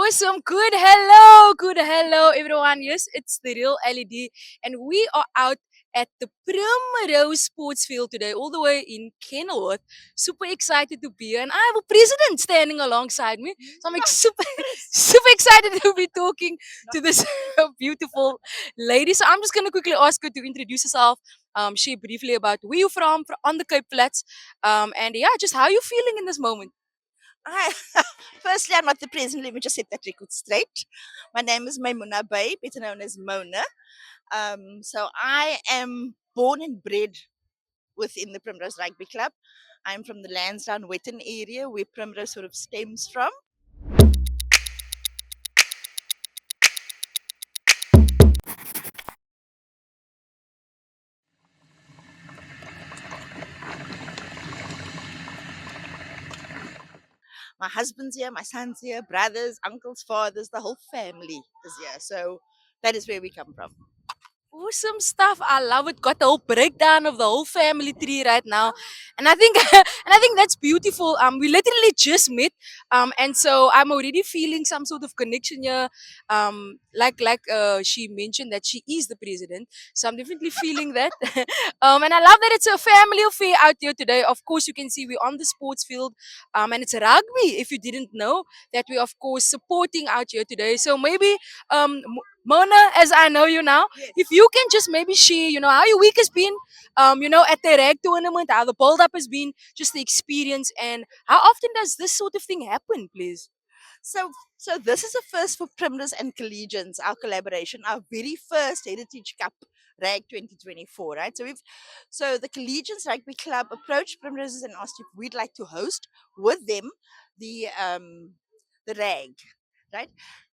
Awesome. Good hello, everyone. Yes, it's the real LED, and we are out at the Primrose Sports Field today, all the way in Kenilworth. Super excited to be here, and I have a president standing alongside me. So I'm super, super excited to be talking to this beautiful lady. So I'm just gonna quickly ask her to introduce herself. Share briefly about where you're from on the Cape Flats, and yeah, just how you feeling in this moment. Hi. Firstly, I'm not the president. Let me just set that record straight. My name is Maimuna Bay, better known as Mona. So I am born and bred within the Primrose Rugby Club. I'm from the Lansdowne Wetton area where Primrose sort of stems from. My husband's here, my son's here, brothers, uncles, fathers, the whole family is here. So that is where we come from. Awesome stuff. I love it. Got the whole breakdown of the whole family tree right now. And I think and I think that's beautiful. We literally just met. And so I'm already feeling some sort of connection here. Like she mentioned that she is the president. So I'm definitely feeling that. And I love that it's a family affair out here today. Of course you can see we're on the sports field. And it's rugby, if you didn't know, that we're of course supporting out here today. So maybe Mona, as I know you now, if you can just maybe share, how your week has been, at the rag tournament, how the build up has been, just the experience, and how often does this sort of thing happen, please? So this is a first for Primrose and Collegians, our collaboration, our very first Heritage Cup RAG 2024, right? So the Collegians Rugby Club approached Primroses and asked if we'd like to host with them the RAG, right?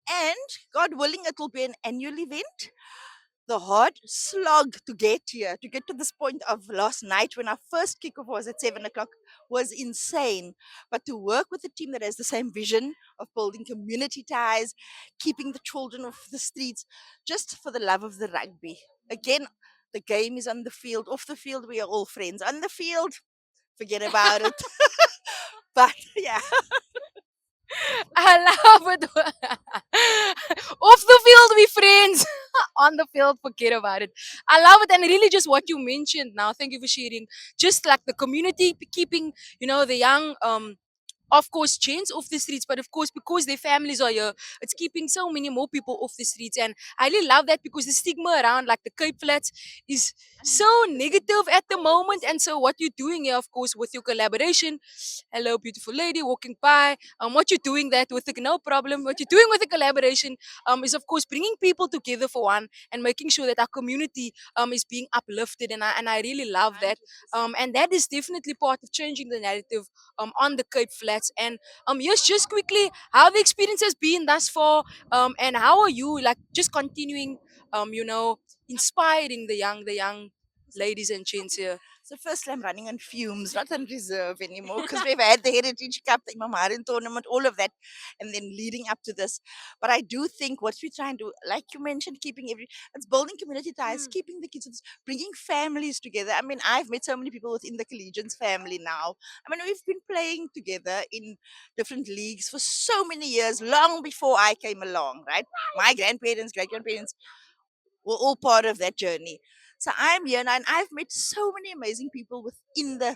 And God willing, it will be an annual event. The hard slog to get here, to get to this point of last night when our first kickoff was at 7 o'clock, was insane. But to work with a team that has the same vision of building community ties, keeping the children off the streets, just for the love of the rugby. Again, the game is on the field. Off the field, we are all friends. On the field, forget about it. But yeah. I love it. Off the field, we friends. On the field, forget about it. I love it, and really, just what you mentioned now. Thank you for sharing. Just like the community keeping, the young of course chains off the streets, but of course because their families are here, it's keeping so many more people off the streets. And I really love that, because the stigma around like the Cape Flats is so negative at the moment. And so what you're doing here, of course, with your collaboration, hello beautiful lady walking by, what you're doing that with the, no problem, what you're doing with the collaboration is of course bringing people together for one, and making sure that our community is being uplifted. And I really love that. And that is definitely part of changing the narrative on the Cape Flats. And yes, just quickly, how the experience has been thus far, and how are you like just continuing, inspiring the young ladies and gents here. So firstly, I'm running on fumes, not on reserve anymore, because we've had the Heritage Cup, the Imam Harin tournament, all of that, and then leading up to this. But I do think what we're trying to, like you mentioned, it's building community ties, keeping the kids, bringing families together. I mean, I've met so many people within the Collegians family now. I mean, we've been playing together in different leagues for so many years, long before I came along, right? My grandparents, great grandparents were all part of that journey. So I'm here now, and I've met so many amazing people within the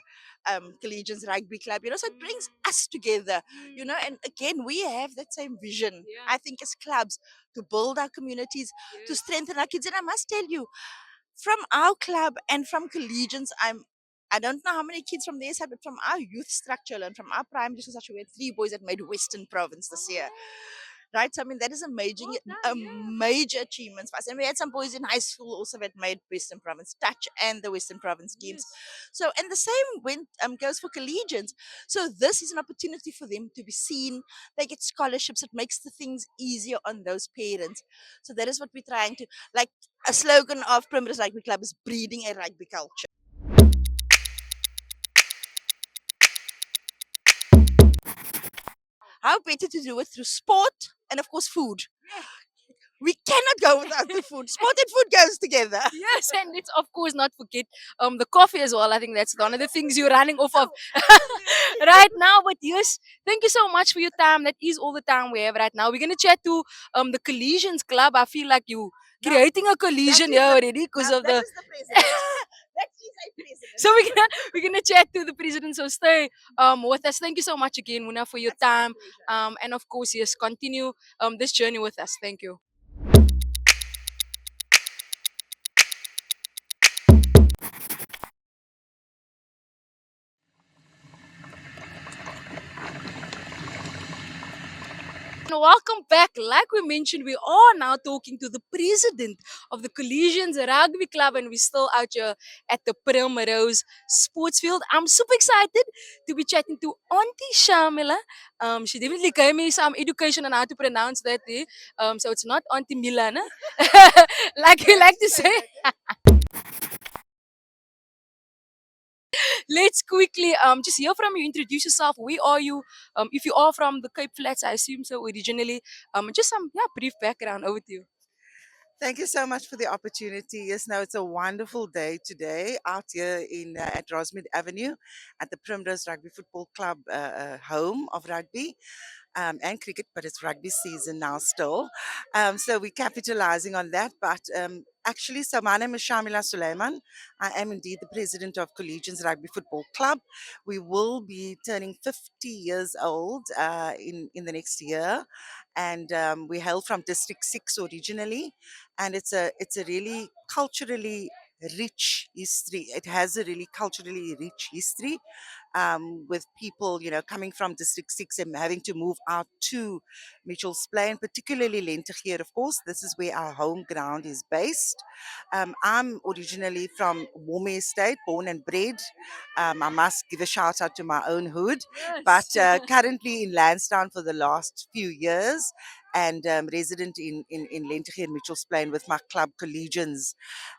Collegians Rugby Club. So it brings us together. And again, we have that same vision. I think as clubs to build our communities, to strengthen our kids. And I must tell you, from our club and from Collegians, I don't know how many kids from their side, but from our youth structure and from our primary school structure, we had 3 boys that made Western Province this year. Right, so I mean that is major achievement for us, and we had some boys in high school also that made Western Province touch and the Western Province games. So, and the same goes for collegians. So this is an opportunity for them to be seen. They get scholarships. It makes the things easier on those parents. So that is what we're trying to, like, a slogan of Primrose Rugby Club is breeding a rugby culture. How better to do it through sport and of course food. We cannot go without the food. Sport and food goes together. Yes, and let's of course not forget the coffee as well. I think that's one of the things you're running off of Oh, absolutely. right now. But yes, thank you so much for your time. That is all the time we have right now. We're gonna chat to the Collisions Club. I feel like you No, creating a that collision is here the already because now of that the is the president. That is a president. so we're gonna chat to the president. So stay with us. Thank you so much again, Muna, for your That's my time. pleasure. And of course, yes, continue this journey with us. Thank you. And welcome back. Like we mentioned, we are now talking to the president of the Collisions Rugby Club, and we're still out here at the Primrose Sports Field. I'm super excited to be chatting to Auntie Shamila. She definitely gave me some education on how to pronounce that. So it's not Auntie Milana, like we like to say. Let's quickly just hear from you. Introduce yourself. Where are you? If you are from the Cape Flats, I assume so originally. Just some brief background. Over to you. Thank you so much for the opportunity. Yes, now it's a wonderful day today out here in at Rosmead Avenue at the Primrose Rugby Football Club, home of rugby and cricket, but it's rugby season now still. So we're capitalizing on that. But actually, so my name is Shamila Suleiman. I am indeed the president of Collegians Rugby Football Club. We will be turning 50 years old in the next year, and we hail from District 6 originally, and it's a really culturally rich history. It has a really culturally rich history with people, coming from District 6 and having to move out to Mitchell's Plain, particularly Lentegeur, of course. This is where our home ground is based. I'm originally from Wome Estate, born and bred. I must give a shout out to my own hood, but Yes. currently in Lansdowne for the last few years and resident in Lentegeur, Mitchell's Plain with my club collegians.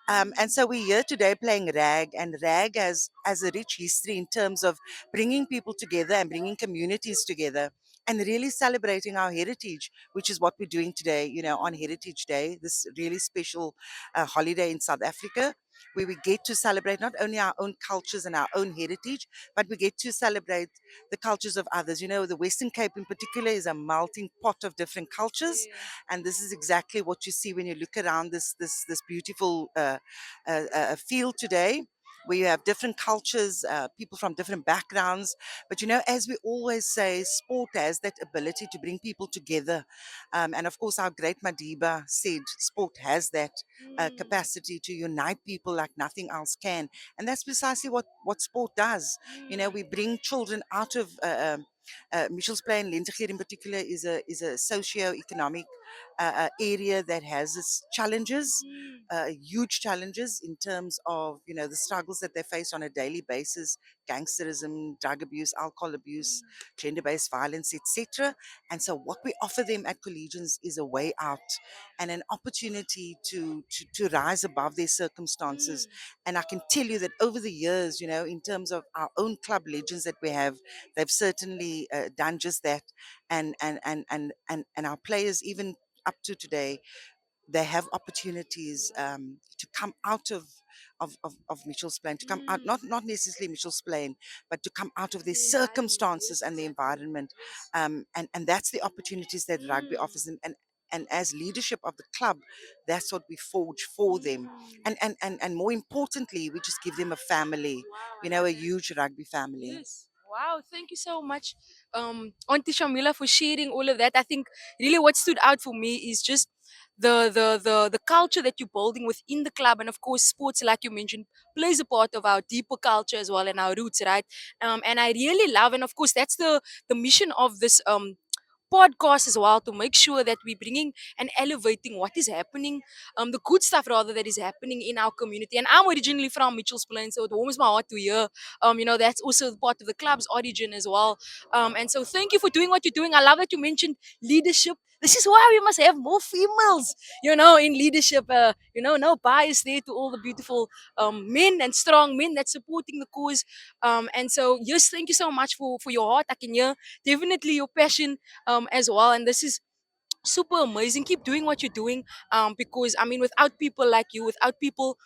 And so we're here today playing rag, and rag has a rich history in terms of bringing people together and bringing communities together and really celebrating our heritage, which is what we're doing today, on Heritage Day, this really special holiday in South Africa, where we get to celebrate not only our own cultures and our own heritage, but we get to celebrate the cultures of others. The Western Cape in particular is a melting pot of different cultures, Yeah. and this is exactly what you see when you look around this beautiful field today, where you have different cultures, people from different backgrounds. But as we always say, sport has that ability to bring people together. And of course, our great Madiba said sport has that Mm, capacity to unite people like nothing else can. And that's precisely what sport does. mm, We bring children out of. Mitchell's Plain, Lentegeur in particular, is a socio-economic area that has its challenges, mm, huge challenges in terms of the struggles that they face on a daily basis: gangsterism, drug abuse, alcohol abuse, mm, gender-based violence, etc. And so what we offer them at Collegians is a way out and an opportunity to rise above their circumstances. mm. And I can tell you that over the years, in terms of our own club legends that we have, they've certainly done just that. And our players, even up to today, they have opportunities to come out of Mitchell's Plain, to come out, Mm. not necessarily Mitchell's Plain, but to come out of their The environment, circumstances yes, and the exactly. environment. Yes. And that's the opportunities that rugby Mm, offers them. And as leadership of the club, that's what we forge for them. mm. And more importantly, we just give them a family, Wow, I love a that. huge rugby family. Yes. Wow. Thank you so much, Auntie Shamila, for sharing all of that. I think really what stood out for me is just the culture that you're building within the club, and of course, sports, like you mentioned, plays a part of our deeper culture as well and our roots, right? And I really love, and of course, that's the mission of this podcast as well, to make sure that we're bringing and elevating what is happening, the good stuff rather that is happening in our community. And I'm originally from Mitchell's Plain, so it warms my heart to hear. That's also part of the club's origin as well. And so thank you for doing what you're doing. I love that you mentioned leadership. This is why we must have more females, in leadership. No bias there to all the beautiful men and strong men that's supporting the cause. And so, yes, thank you so much for your heart. I can hear definitely your passion as well. And this is super amazing. Keep doing what you're doing. Because I mean, without people like you, without people,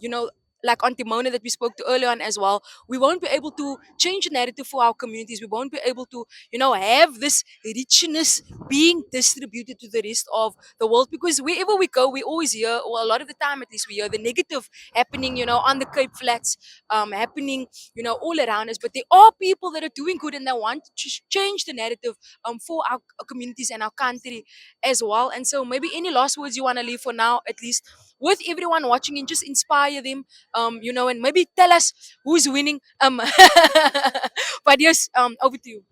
you know, like Auntie Mona that we spoke to earlier on as well, we won't be able to change the narrative for our communities. We won't be able to, you know, have this richness being distributed to the rest of the world. Because wherever we go, we always hear, or a lot of the time at least, we hear the negative happening, you know, on the Cape Flats, happening, you know, all around us. But there are people that are doing good and they want to change the narrative for our communities and our country as well. And so maybe any last words you want to leave for now, at least with everyone watching, and just inspire them, you know, and maybe tell us who's winning. But yes, over to you.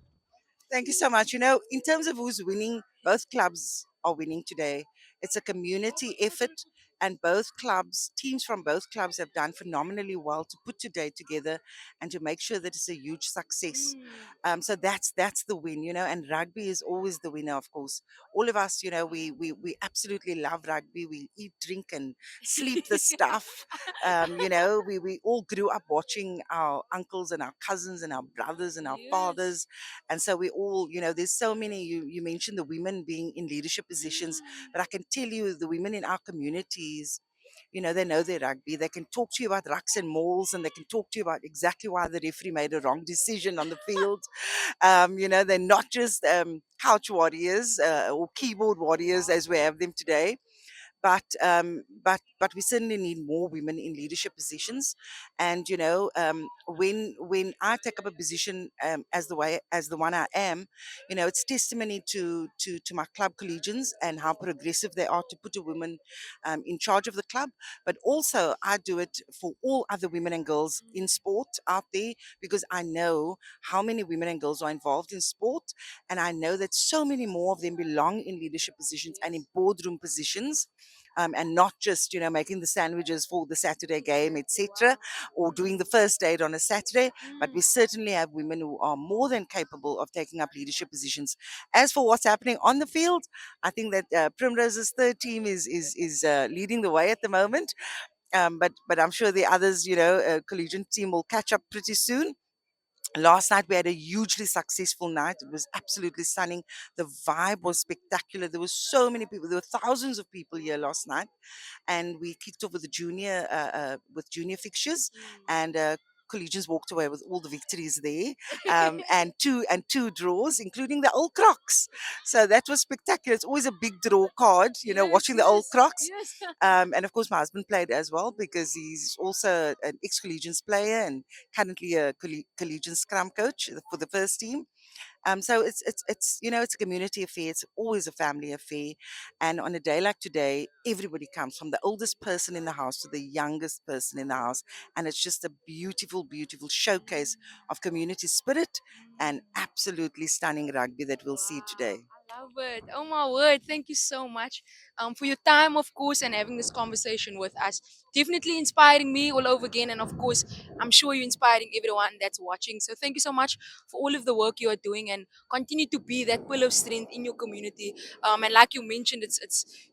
Thank you so much. In terms of who's winning, both clubs are winning today. It's a community effort, and both clubs, teams from both clubs, have done phenomenally well to put today together and to make sure that it's a huge success. So that's the win, and rugby is always the winner, of course. All of us, we absolutely love rugby. We eat, drink, and sleep the stuff. We all grew up watching our uncles and our cousins and our brothers and our Yes. fathers, and so we all, there's so many. You mentioned the women being in leadership positions, but I can tell you the women in our communities, they know their rugby. They can talk to you about rucks and malls, and they can talk to you about exactly why the referee made a wrong decision on the field. They're not just couch warriors or keyboard warriors as we have them today, but we certainly need more women in leadership positions. And when I take up a position, as the one I am, it's testimony to my club collegians and how progressive they are to put a woman in charge of the club. But also I do it for all other women and girls in sport out there, because I know how many women and girls are involved in sport, and I know that so many more of them belong in leadership positions and in boardroom positions, and not just making the sandwiches for the Saturday game, etc., or doing the first aid on a Saturday. But we certainly have women who are more than capable of taking up leadership positions. As for what's happening on the field, I think that Primrose's third team is leading the way at the moment. But I'm sure the others, collegiate team will catch up pretty soon. Last night we had a hugely successful night. It was absolutely stunning. The vibe was spectacular. There were so many people. There were thousands of people here last night, and we kicked off with the junior fixtures, and collegians walked away with all the victories there, and two draws, including the old Crocs. So that was spectacular. It's always a big draw card, Yes, watching the old yes, Crocs. yes. And of course, my husband played as well, because he's also an ex-collegians player and currently a collegian scrum coach for the first team. So it's a community affair. It's always a family affair, and on a day like today, everybody comes, from the oldest person in the house to the youngest person in the house, and it's just a beautiful, beautiful showcase of community spirit and absolutely stunning rugby that we'll see today. I love it. Oh my word. Thank you so much for your time, of course, and having this conversation with us. Definitely inspiring me all over again. And of course, I'm sure you're inspiring everyone that's watching. So thank you so much for all of the work you are doing, and continue to be that pillar of strength in your community. And like you mentioned, it's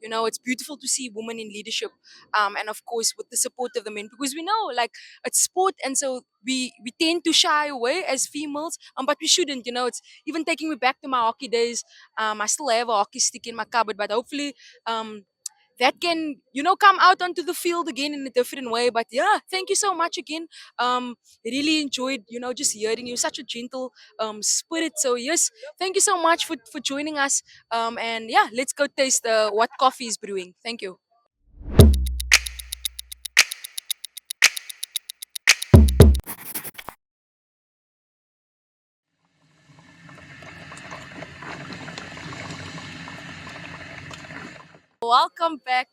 it's beautiful to see women in leadership. And of course, with the support of the men, because we know like it's sport, and so we tend to shy away as females. But we shouldn't. It's even taking me back to my hockey days. I still have a hockey stick in my cupboard, but hopefully, that can come out onto the field again in a different way. But yeah, thank you so much again. Really enjoyed just hearing you. Such a gentle spirit. So yes, thank you so much for joining us. And yeah, let's go taste what coffee is brewing. Thank you. Welcome back.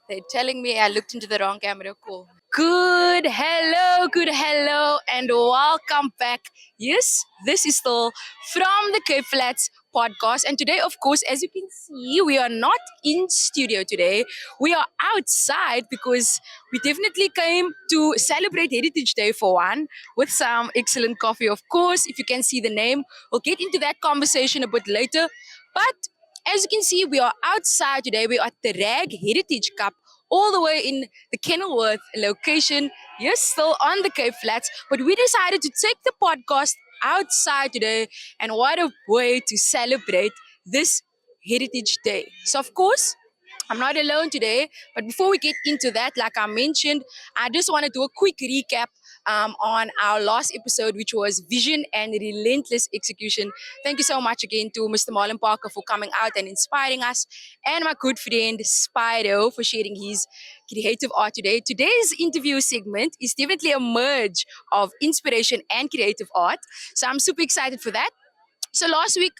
They're telling me I looked into the wrong camera. Cool. Good hello, and welcome back. Yes, this is still from the Cape Flats podcast. And today, of course, as you can see, we are not in studio today. We are outside because we definitely came to celebrate Heritage Day for one, with some excellent coffee, of course. If you can see the name, we'll get into that conversation a bit later. But as you can see, we are outside today. We are at the Rag Heritage Cup, all the way in the Kenilworth location. Yes, still on the Cape Flats, but we decided to take the podcast outside today. And what a way to celebrate this Heritage Day. So, of course, I'm not alone today, but before we get into that, like I mentioned, I just want to do a quick recap on our last episode, which was Vision and Relentless Execution. Thank you so much again to Mr. Marlon Parker for coming out and inspiring us, and my good friend Spido for sharing his creative art today. Today's interview segment is definitely a merge of inspiration and creative art. So I'm super excited for that. So last week,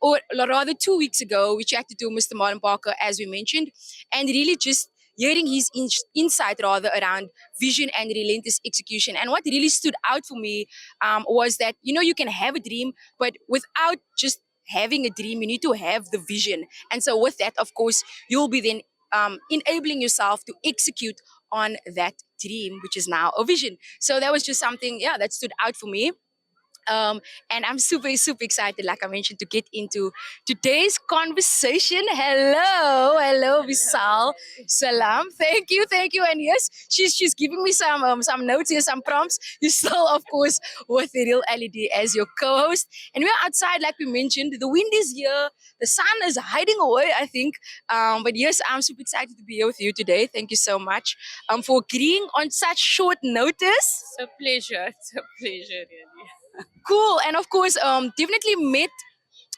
or rather 2 weeks ago, we chatted to Mr. Marlon Parker, as we mentioned, and really just hearing his insight rather around vision and relentless execution. And what really stood out for me was that, you can have a dream, but without just having a dream, you need to have the vision. And so with that, of course, you'll be then enabling yourself to execute on that dream, which is now a vision. So that was just something, yeah, that stood out for me. Um, and I'm super, super excited, like I mentioned, to get into today's conversation. Hello, Visal. Salam. Thank you. And yes, she's giving me some notes here, some prompts. You're still, of course, with the Real LED as your co-host. And we're outside, like we mentioned. The wind is here. The sun is hiding away, I think. But yes, I'm super excited to be here with you today. Thank you so much for agreeing on such short notice. It's a pleasure. It's a pleasure, really. Cool. And of course, definitely met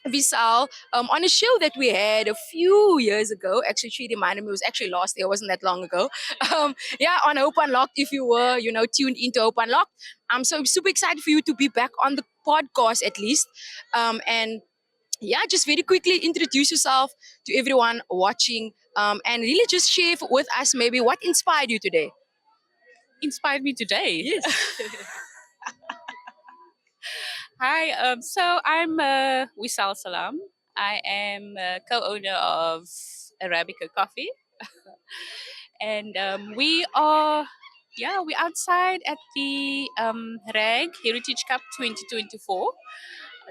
Visal on a show that we had a few years ago. Actually, she reminded me it was actually last year, wasn't that long ago. Yeah, on Hope Unlocked, if you were, tuned into Hope Unlocked. I'm so super excited for you to be back on the podcast at least. And yeah, just very quickly introduce yourself to everyone watching and really just share with us maybe what inspired you today. Inspired me today. Yes. Hi. So I'm Wisal Salam. I am co-owner of Arabica Coffee, and we're outside at the RAG Heritage Cup 2024,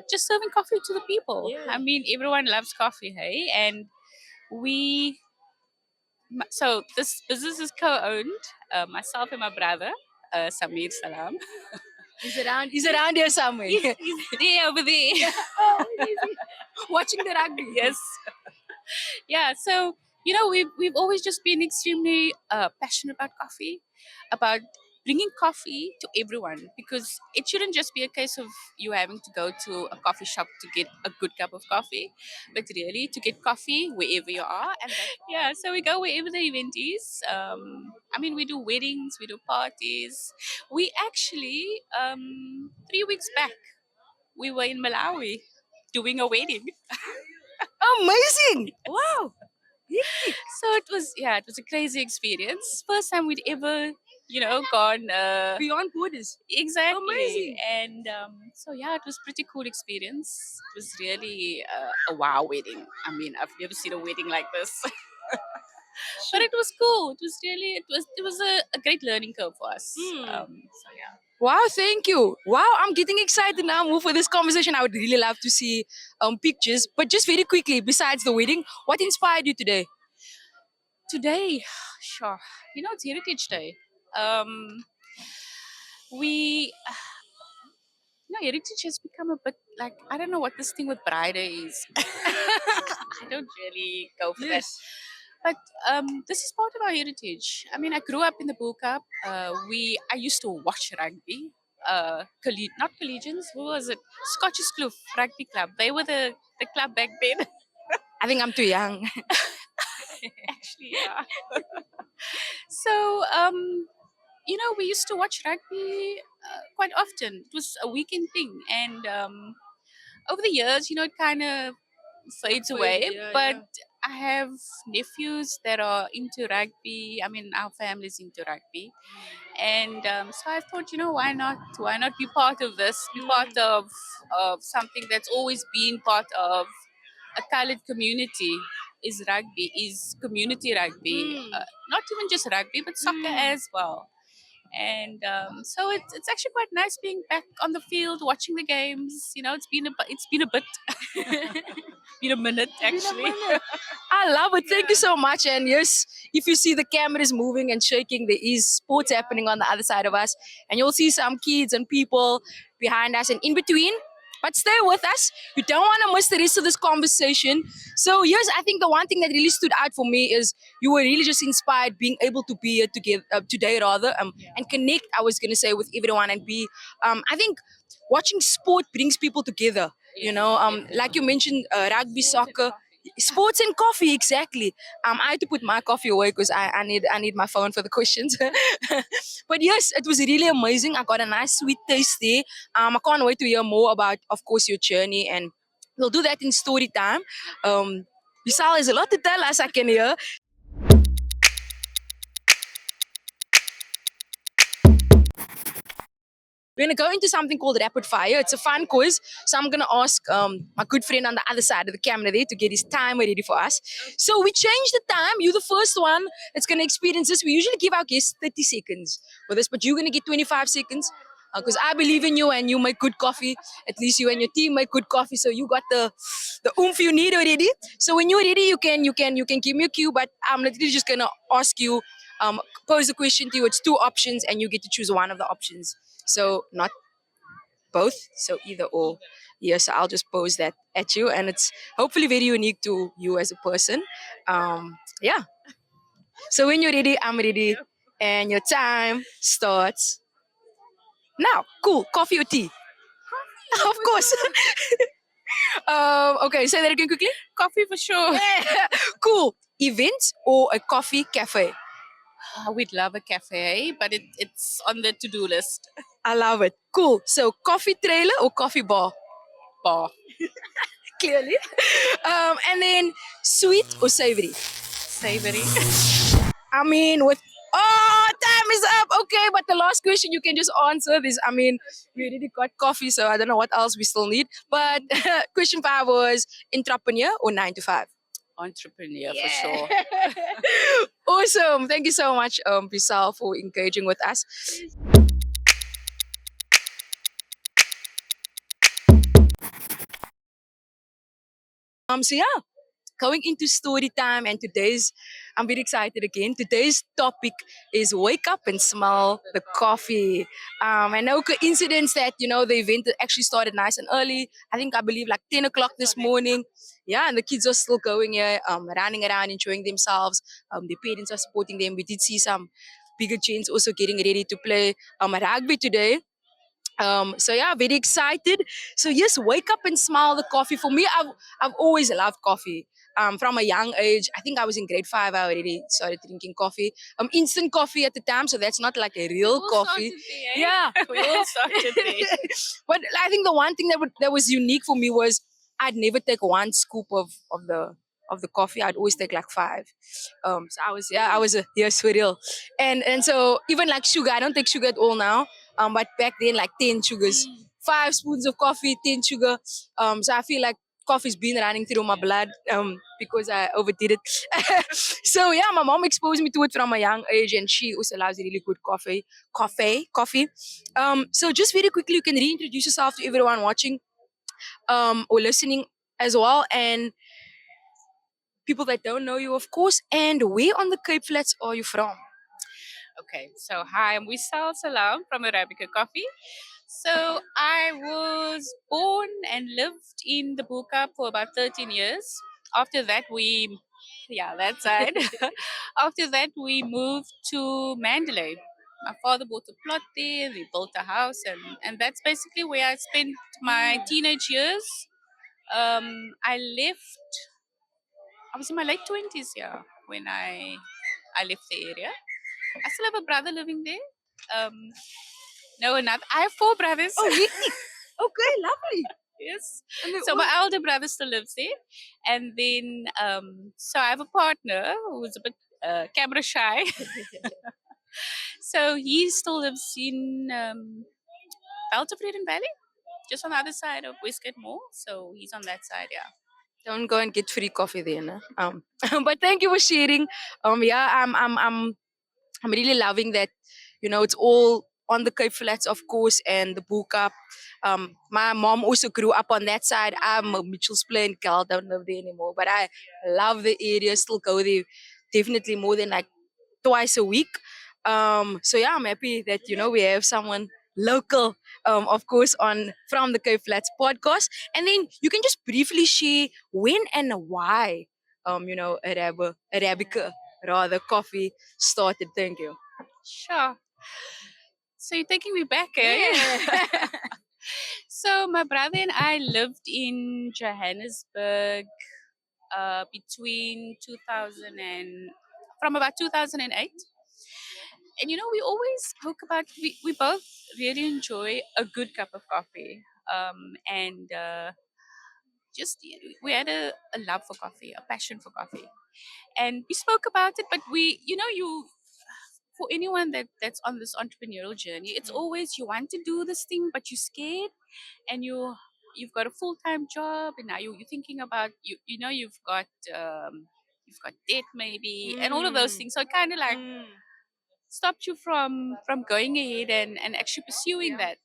just serving coffee to the people. Yeah. I mean, everyone loves coffee, hey, and we. So this business is co-owned, myself and my brother, Samir Salam. He's around here somewhere. He's there over there. Watching the rugby. Yes. Yeah. So we've always just been extremely passionate about coffee, about bringing coffee to everyone, because it shouldn't just be a case of you having to go to a coffee shop to get a good cup of coffee, but really to get coffee wherever you are. And yeah, so we go wherever the event is. I mean, we do weddings, we do parties. We actually 3 weeks back we were in Malawi doing a wedding. Amazing. Wow. So it was a crazy experience. First time we'd ever, gone Beyond borders. exactly. Amazing. And so it was pretty cool experience. It was really a wow wedding. I mean, I've never seen a wedding like this. But it was cool. It was a great learning curve for us. Mm. So yeah. Wow, thank you. Wow, I'm getting excited now. More for this conversation. I would really love to see pictures. But just very quickly, besides the wedding, what inspired you today? Today, sure. It's Heritage Day. We Heritage has become a bit like, I don't know what this thing with Bride is. I don't really go for that. But this is part of our heritage. I mean, I grew up in the Bull Cup. I used to watch rugby. Not collegians. Who was it? Scottish Kloof Rugby Club. They were the club back then. I think I'm too young. Actually, yeah. So, we used to watch rugby quite often. It was a weekend thing, and over the years, it kind of fades away. Yeah, But I have nephews that are into rugby. I mean, our family's into rugby, and so I thought, why not? Why not be part of this? Be part of something that's always been part of a colored community. Is rugby, is community rugby, not even just rugby, but soccer as well. And so it's actually quite nice being back on the field watching the games. It's been a bit, been a minute actually. I love it. Thank you so much. And yes, if you see the cameras moving and shaking, there is sports happening on the other side of us. And you'll see some kids and people behind us. And in between, But stay with us. You don't want to miss the rest of this conversation. So yes, I think the one thing that really stood out for me is you were really just inspired being able to be here together today, rather, and connect. I was gonna say with everyone and be. I think watching sport brings people together. Like you mentioned, rugby, soccer, sports and coffee. Exactly. I had to put my coffee away because I need my phone for the questions. But yes, it was really amazing. I got a nice sweet taste there. I can't wait to hear more about, of course, your journey, and we'll do that in story time. Visal has a lot to tell us, I can hear. We're going to go into something called rapid fire. It's a fun quiz. So I'm going to ask my good friend on the other side of the camera there to get his timer ready for us. So we changed the time. You're the first one that's going to experience this. We usually give our guests 30 seconds for this, but you're going to get 25 seconds because I believe in you and you make good coffee. At least you and your team make good coffee. So you got the oomph you need already. So when you're ready, you can give me a cue, but I'm literally just going to ask you, pose a question to you. It's two options and you get to choose one of the options. So not both, so either or. Yes, I'll just pose that at you, and it's hopefully very unique to you as a person. Yeah. So when you're ready, I'm ready, and your time starts now. Cool. Coffee or tea? Of course. Okay. Say that again quickly. Coffee for sure. Yeah. Cool. Events or a coffee cafe? We'd love a cafe, but it's on the to-do list. I love it. Cool. So coffee trailer or coffee bar? Bar. Clearly. And then sweet or savory? Savory. I mean, with time is up. Okay, but the last question you can just answer this. I mean, we already got coffee, so I don't know what else we still need. But question 5 was entrepreneur or 9 to 5. Entrepreneur for sure. Awesome. Thank you so much, Bisal, for engaging with us. So yeah, going into story time, and I'm very excited again. Today's topic is wake up and smell the coffee. And no coincidence that the event actually started nice and early. I believe like 10 o'clock this morning. Yeah, and the kids are still going here, running around, enjoying themselves. Their parents are supporting them. We did see some bigger gents also getting ready to play rugby today. So yeah, very excited. So yes, wake up and smell the coffee. For me, I've always loved coffee. From a young age, I think I was in grade 5. I already started drinking coffee. Instant coffee at the time, so that's not like a real all coffee. started there, eh? Yeah, We all started there. but I think the one thing that was unique for me was I'd never take one scoop of the coffee. I'd always take like 5. So I was a yes for real, and so even like sugar, I don't take sugar at all now. But back then like 10 sugars, 5 spoons of coffee, 10 sugar. So I feel like coffee's been running through my blood because I overdid it. So yeah, my mom exposed me to it from a young age, and she also loves really good coffee. So just very quickly, you can reintroduce yourself to everyone watching or listening as well, and people that don't know you, of course. And where on the Cape Flats are you from? Okay, so hi, I'm Wisal Salam from Arabica Coffee. So I was born and lived in the Buka for about 13 years. After that, that side. After that, we moved to Mandalay. My father bought a plot there, we built a house, and that's basically where I spent my teenage years. I was in my late 20s, yeah, when I left the area. I still have a brother living there. Um, no, another. I have 4 brothers. Oh, really? Okay, lovely. Yes. And they So all- my elder brother still lives there, and then so I have a partner who's a bit camera shy. So he still lives in Beltervrieden Valley, just on the other side of Westgate Mall. So he's on that side, yeah. don't go and get free coffee there, no? But thank you for sharing. Yeah, I'm really loving that. It's all on the Cape Flats, of course, and the Buka. My mom also grew up on that side. I'm a Mitchell's Plain girl, don't live there anymore, but I love the area. Still go there, definitely more than like twice a week. So yeah, I'm happy that we have someone local, of course, on From the Cape Flats podcast. And then you can just briefly share when and why, Arabica, rather, coffee started. Thank you. Sure. So you're taking me back, eh? Yeah. So my brother and I lived in Johannesburg between 2000 and from about 2008. And we always spoke about we both really enjoy a good cup of coffee. And just we had a love for coffee, a passion for coffee. And we spoke about it, but you for anyone that's on this entrepreneurial journey, it's always you want to do this thing, but you're scared, and you've got a full-time job, and now you're thinking about you've got debt maybe, and all of those things. So it kind of like stopped you from going ahead and actually pursuing that.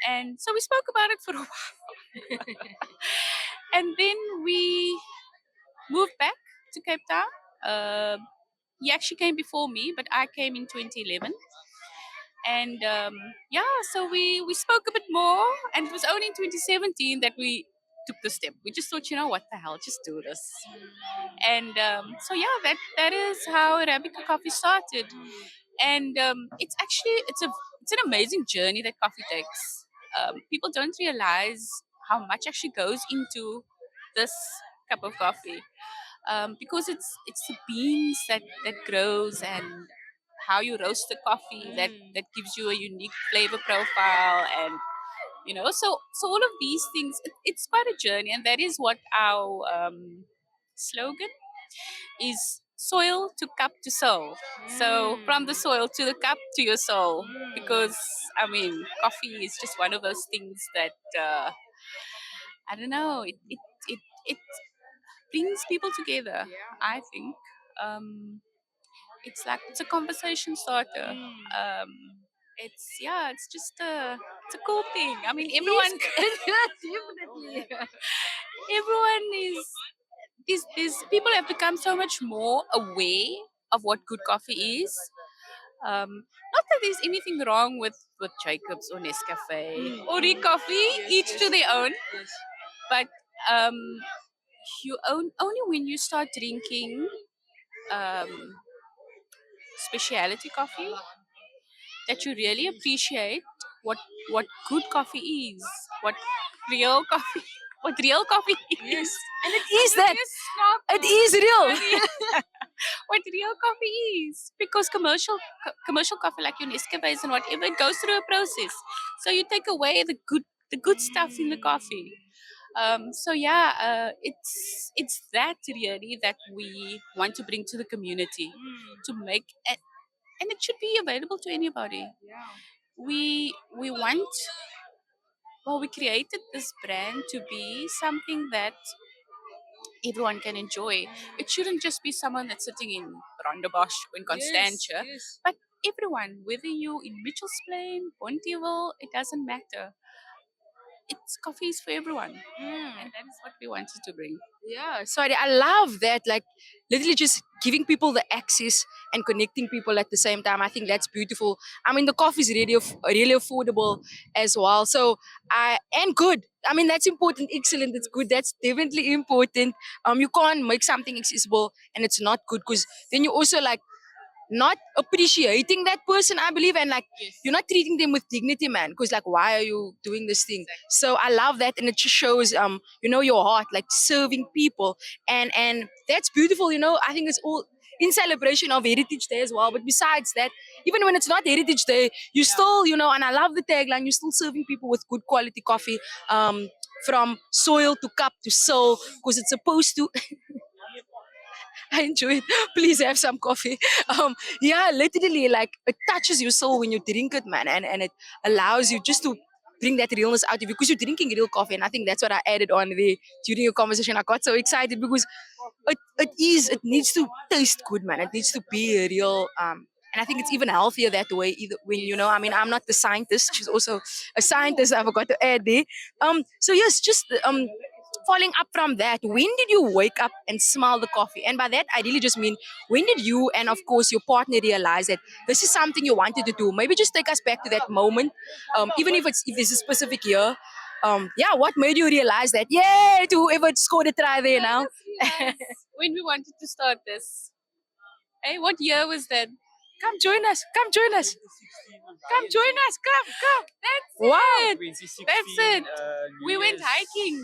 And so we spoke about it for a while, and then we moved back to Cape Town. He actually came before me, but I came in 2011. And yeah, so we spoke a bit more, and it was only in 2017 that we took the step. We just thought, what the hell, just do this. And so yeah, that is how Arabica Coffee started. And it's an amazing journey that coffee takes. People don't realize how much actually goes into this cup of coffee, because it's the beans that grows, and how you roast the coffee that gives you a unique flavor profile. And so all of these things, it's quite a journey, and that is what our slogan is: soil to cup to soul. So from the soil to the cup to your soul, because coffee is just one of those things that I don't know, it brings people together. I think it's a conversation starter. Um, it's just it's a cool thing. I mean, everyone Definitely. everyone is these people have become so much more aware of what good coffee is. Not that there's anything wrong with Jacobs or Nescafe or Coffee, each to their own. But um, only when you start drinking um, specialty coffee that you really appreciate what what good coffee is, what real coffee, what real coffee is. And it is that. Yes, stop. It is real. What real coffee is, because commercial coffee like your Nescafes and whatever, it goes through a process. So you take away the good stuff in the coffee. So yeah, it's that really that we want to bring to the community, to make it, and it should be available to anybody. We want, well, we created this brand to be something that everyone can enjoy. It shouldn't just be someone that's sitting in Rondebosch or in Constantia, but everyone, whether you in Mitchell's Plain, Bonteheuwel, it doesn't matter. It's coffee is for everyone, and that is what we wanted to bring. Yeah, sorry, I love that. Like, literally just giving people the access and connecting people at the same time. I think that's beautiful. I mean, the coffee is really affordable as well. So, and good. I mean, that's important. Excellent. It's good. That's definitely important. You can't make something accessible and it's not good, because then you also like not appreciating that person, I believe, and like you're not treating them with dignity, man, because like, why are you doing this thing? So I love that, and it just shows your heart, like serving people, and that's beautiful. I think it's all in celebration of Heritage Day as well. But besides that, even when it's not Heritage Day, you still, and I love the tagline, you're still serving people with good quality coffee, from soil to cup to soul, because it's supposed to I enjoy it. Please have some coffee. Yeah, literally, like it touches your soul when you drink it, man, and it allows you just to bring that realness out of you, because you're drinking real coffee. And I think that's what I added on there during your conversation. I got so excited because it needs to taste good, man. It needs to be a real and I think it's even healthier that way. Either when I mean, I'm not the scientist. She's also a scientist. I forgot to add there. So yes, just following up from that, when did you wake up and smell the coffee? And by that, I really just mean, when did you and of course your partner realize that this is something you wanted to do? Maybe just take us back to that moment, even if it's a specific year. Yeah, what made you realize that? Yeah, to whoever scored a try there now. When we wanted to start this. Hey, what year was that? Come join us. Come join us. Come join us. Come. That's Wow. it. 2016, That's it. New We went Year's, hiking.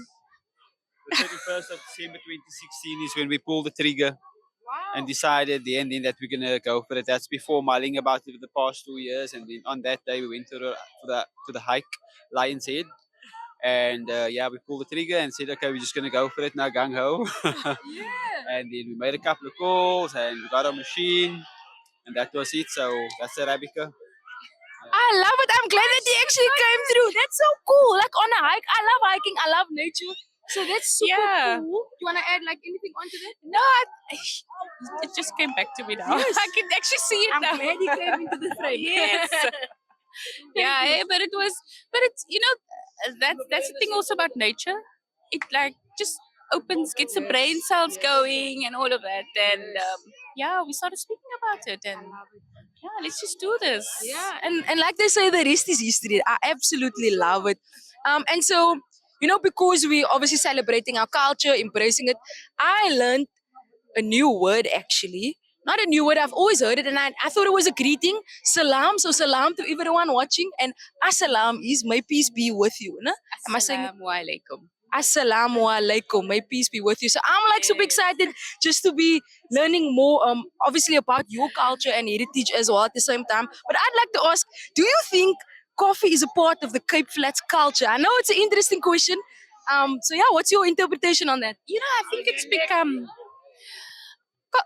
The 31st of December 2016 is when we pulled the trigger and Wow. decided then that we're gonna go for it. That's before mulling about it for the past 2 years, and then on that day we went to the hike, Lion's Head, and yeah, we pulled the trigger and said, okay, we're just gonna go for it now, gung ho. Yeah. And then we made a couple of calls and we got our machine, and that was it. So that's Arabica. I love it. I'm glad that he actually came through. That's so cool. Like on a hike. I love hiking. I love nature. So that's super Yeah. cool. Do you want to add like anything onto that? No, it just came back to me now. Yes. I can actually see it I'm now. glad he came into the frame. Yes. Yeah, but it's that's the thing also about nature. It like just gets the brain cells going and all of that. And yeah, we started speaking about it, and yeah, let's just do this. Yeah, and like they say, the rest is history. I absolutely love it. And so, because we obviously celebrating our culture, embracing it, I learned a new word actually. Not a new word, I've always heard it, and I thought it was a greeting. Salam. So salam to everyone watching, and assalam is may peace be with you. No? Am I saying it? Assalamu alaikum. Assalamu alaikum. May peace be with you. So I'm like super excited just to be learning more, obviously about your culture and heritage as well at the same time. But I'd like to ask, do you think coffee is a part of the Cape Flats culture? I know it's an interesting question. So yeah, what's your interpretation on that? I think it's become.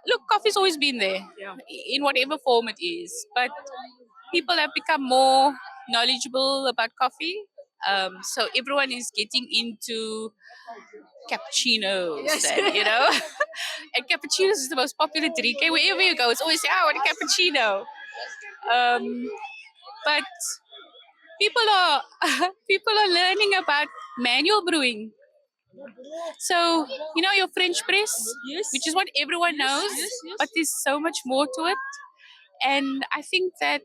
Look, coffee's always been there, Yeah. in whatever form it is. But people have become more knowledgeable about coffee. So everyone is getting into cappuccinos, Yes. and, and cappuccinos is the most popular drink. And wherever you go, it's always say, "I want a cappuccino." But people are people are learning about manual brewing. So your French press, Yes. which is what everyone knows, but there's so much more to it. And I think that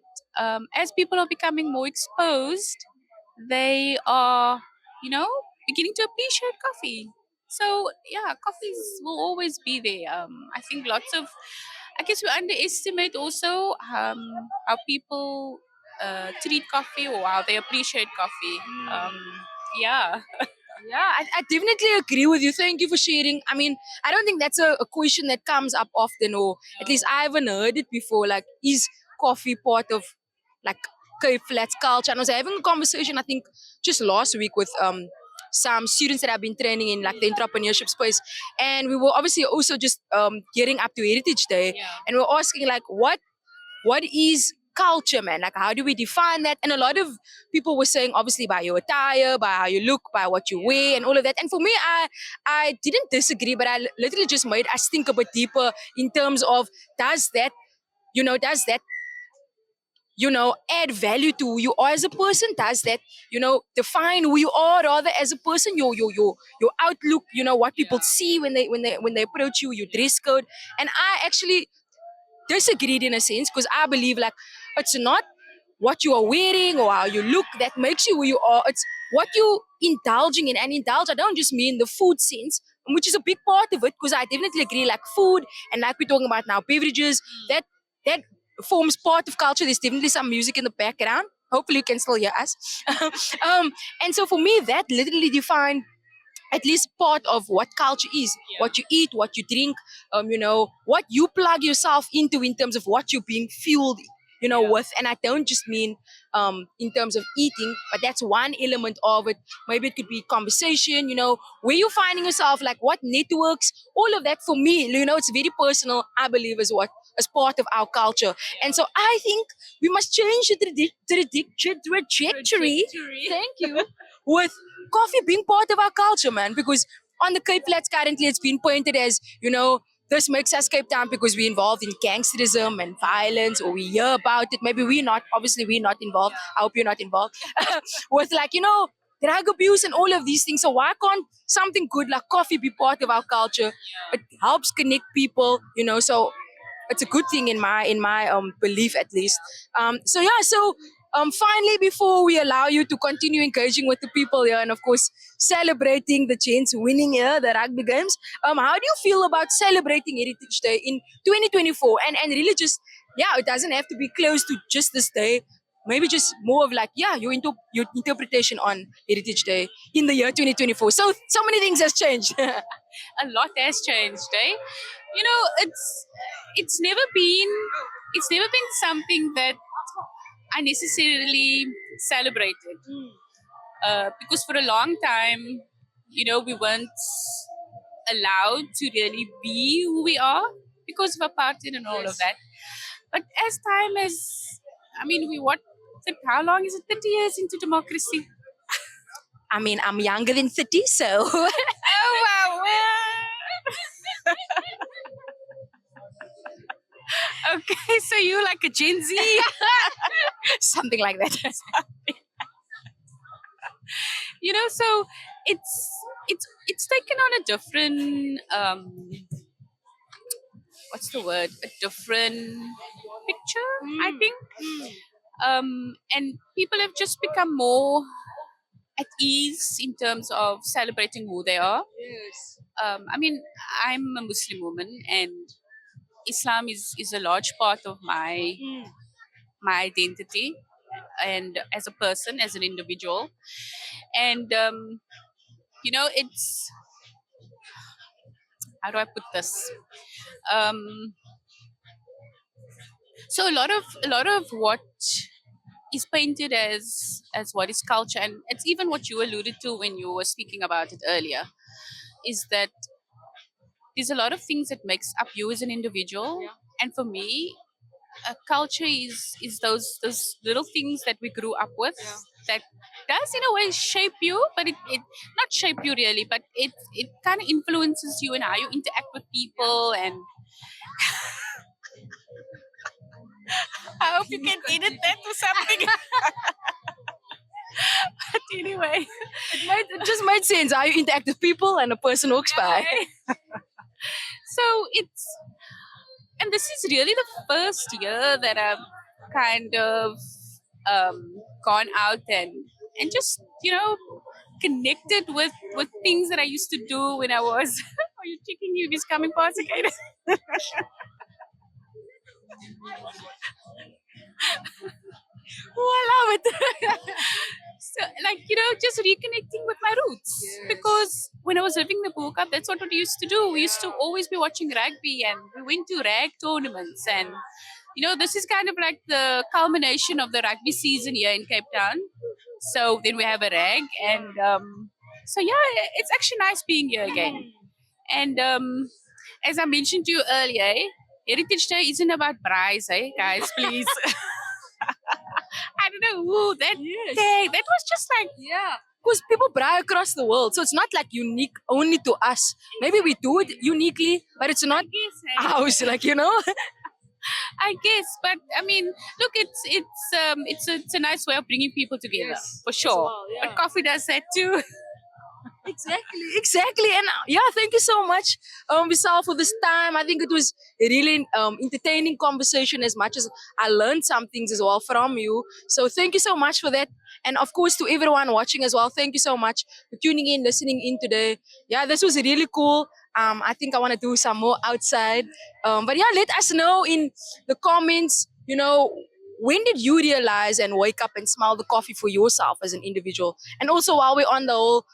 as people are becoming more exposed, they are, beginning to appreciate coffee. So yeah, coffees will always be there. I think I guess we underestimate also how people treat coffee or how they appreciate coffee. Yeah. Yeah, I definitely agree with you. Thank you for sharing. I mean, I don't think that's a question that comes up often, or at least I haven't heard it before. Like, is coffee part of like Cape Flats culture? And I was having a conversation, I think, just last week with some students that I've been training in like the entrepreneurship space, and we were obviously also just gearing up to Heritage Day, Yeah. and we we're asking like, what is culture, man? Like, how do we define that? And a lot of people were saying, obviously, by your attire, by how you look, by what you wear, and all of that. And for me, I didn't disagree, but I literally just made us think a bit deeper in terms of does that, add value to who you are as a person? Does that, define who you are rather as a person? Your outlook, what people see when they approach you, your dress code. And I actually disagreed in a sense because I believe like it's not what you are wearing or how you look that makes you who you are. It's what you indulging in. And indulge, I don't just mean the food sense, which is a big part of it, because I definitely agree like food and like we're talking about now beverages, that forms part of culture. There's definitely some music in the background. Hopefully you can still hear us. And so for me, that literally defined at least part of what culture is. What you eat, what you drink, what you plug yourself into in terms of what you're being fueled, with. And I don't just mean in terms of eating, but that's one element of it. Maybe it could be conversation, where you're finding yourself, like what networks, all of that for me, it's very personal, I believe, as part of our culture. And so I think we must change the trajectory. Thank you. With coffee being part of our culture, man, because on the Cape Flats currently it's been pointed as, this makes us Cape Town because we're involved in gangsterism and violence, or we hear about it. Maybe we're not, obviously we're not involved. I hope you're not involved. With like, drug abuse and all of these things. So why can't something good like coffee be part of our culture? It helps connect people, so it's a good thing in my belief at least. So yeah, so finally, before we allow you to continue engaging with the people here and of course celebrating the Gents winning here the rugby games, how do you feel about celebrating Heritage Day in 2024 and really just, yeah, it doesn't have to be close to just this day. Maybe just more of like, yeah, your interpretation on Heritage Day in the year 2024. So many things has changed. A lot has changed, eh? You know, it's never been something that I necessarily celebrated. Because for a long time, we weren't allowed to really be who we are because of apartheid and all of that. But as time has, I mean, how long is it? 30 years into democracy. I mean, I'm younger than 30, so Oh, wow. Okay, so you like a Gen Z. something like that. So it's taken on a different what's the word? A different picture, I think. And people have just become more at ease in terms of celebrating who they are. Yes. I mean, I'm a Muslim woman, and Islam is a large part of my identity, and as a person, as an individual, and it's, how do I put this? Um, so a lot of what is painted as what is culture, and it's even what you alluded to when you were speaking about it earlier, is that there's a lot of things that makes up you as an individual. Yeah. And for me, culture is those little things that we grew up with, that does in a way shape you, but it not shape you really, but it kind of influences you and how you interact with people. And I hope you can edit that or something. But anyway, It just made sense how you interact with people and a person walks by. so and this is really the first year that I've kind of gone out and just connected with things that I used to do when I was. Are you checking if he's coming past again? Oh, I love it. So, just reconnecting with my roots. Because when I was living in the Bull Cup, that's what we used to do. We used to always be watching rugby, and we went to rag tournaments. And, this is kind of like the culmination of the rugby season here in Cape Town. So then we have a rag. And so, yeah, it's actually nice being here again. And as I mentioned to you earlier, Heritage Day isn't about prize, guys, please. I don't know who that day. That was just like, Yeah. Because people braai across the world. So it's not like unique only to us. Maybe we do it uniquely, but it's not yes, ours, I guess. But I mean, look, it's a nice way of bringing people together, Yes, for as sure. well, yeah. But coffee does that too. Exactly. And yeah, thank you so much, Vishal, for this time. I think it was a really entertaining conversation as much as I learned some things as well from you. So thank you so much for that. And of course, to everyone watching as well, thank you so much for tuning in, listening in today. Yeah, this was really cool. I think I want to do some more outside. But yeah, let us know in the comments, when did you realize and wake up and smell the coffee for yourself as an individual? And also, while we're on the whole,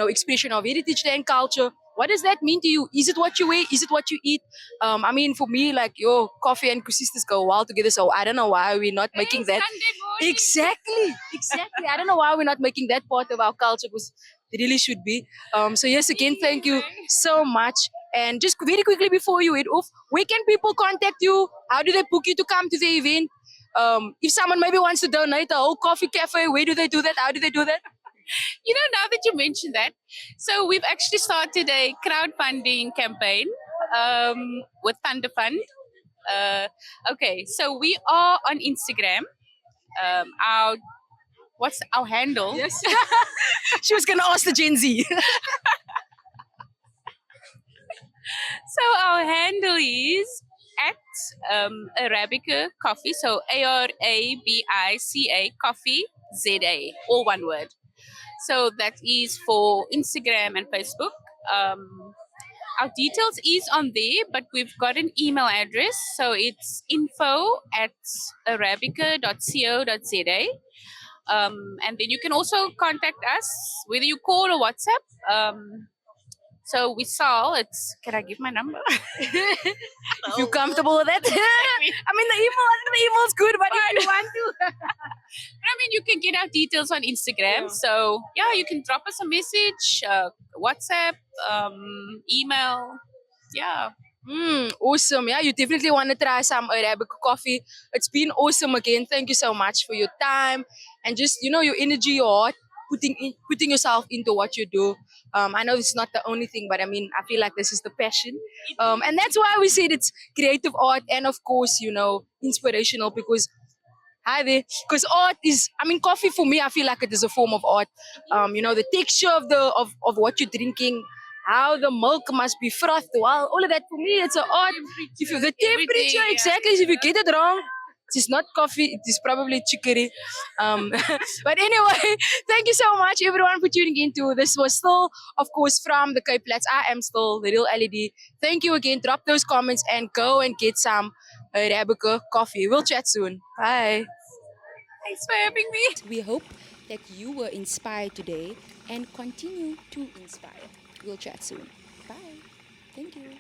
expression of Heritage Day and culture, what does that mean to you? Is it what you wear? Is it what you eat? I mean, for me, like, coffee and Kusistas go well together. So I don't know why we're not making that. Sunday morning. Exactly. I don't know why we're not making that part of our culture, because it really should be. So yes, again, thank you so much. And just very quickly before you head off, where can people contact you? How do they book you to come to the event? If someone maybe wants to donate a whole coffee cafe, where do they do that? How do they do that? Now that you mentioned that, so we've actually started a crowdfunding campaign with Thunder Fund. Okay, so we are on Instagram. Our what's our handle? Yes. She was gonna ask the Gen Z. So our handle is at Arabica Coffee. So ARABICA Coffee ZA, all one word. So that is for Instagram and Facebook. Our details is on there, but we've got an email address. So it's info@arabica.co.za. And then you can also contact us, whether you call or WhatsApp. So we saw it's. Can I give my number? If you're comfortable with that. I mean, the email's good, but if you want to. I mean, you can get our details on Instagram. So yeah, you can drop us a message, WhatsApp, email. Yeah. Awesome. Yeah, you definitely want to try some Arabica coffee. It's been awesome again. Thank you so much for your time and just, your energy, your heart, putting yourself into what you do. I know it's not the only thing, but I mean, I feel like this is the passion. And that's why we said it's creative art and, of course, inspirational because hi there. Because art is, I mean, coffee for me, I feel like it is a form of art. The texture of what you're drinking, how the milk must be frothed, well, all of that for me, it's an art. If you the temperature, Everything, yeah. exactly. If you get it wrong, it is not coffee. It is probably chicory. But anyway, thank you so much, everyone, for tuning in to this. Was still, of course, from the Cape Flats. I am still the real LED. Thank you again. Drop those comments and go and get some Arabica coffee. We'll chat soon. Bye. Thanks for having me. We hope that you were inspired today and continue to inspire. We'll chat soon. Bye. Thank you.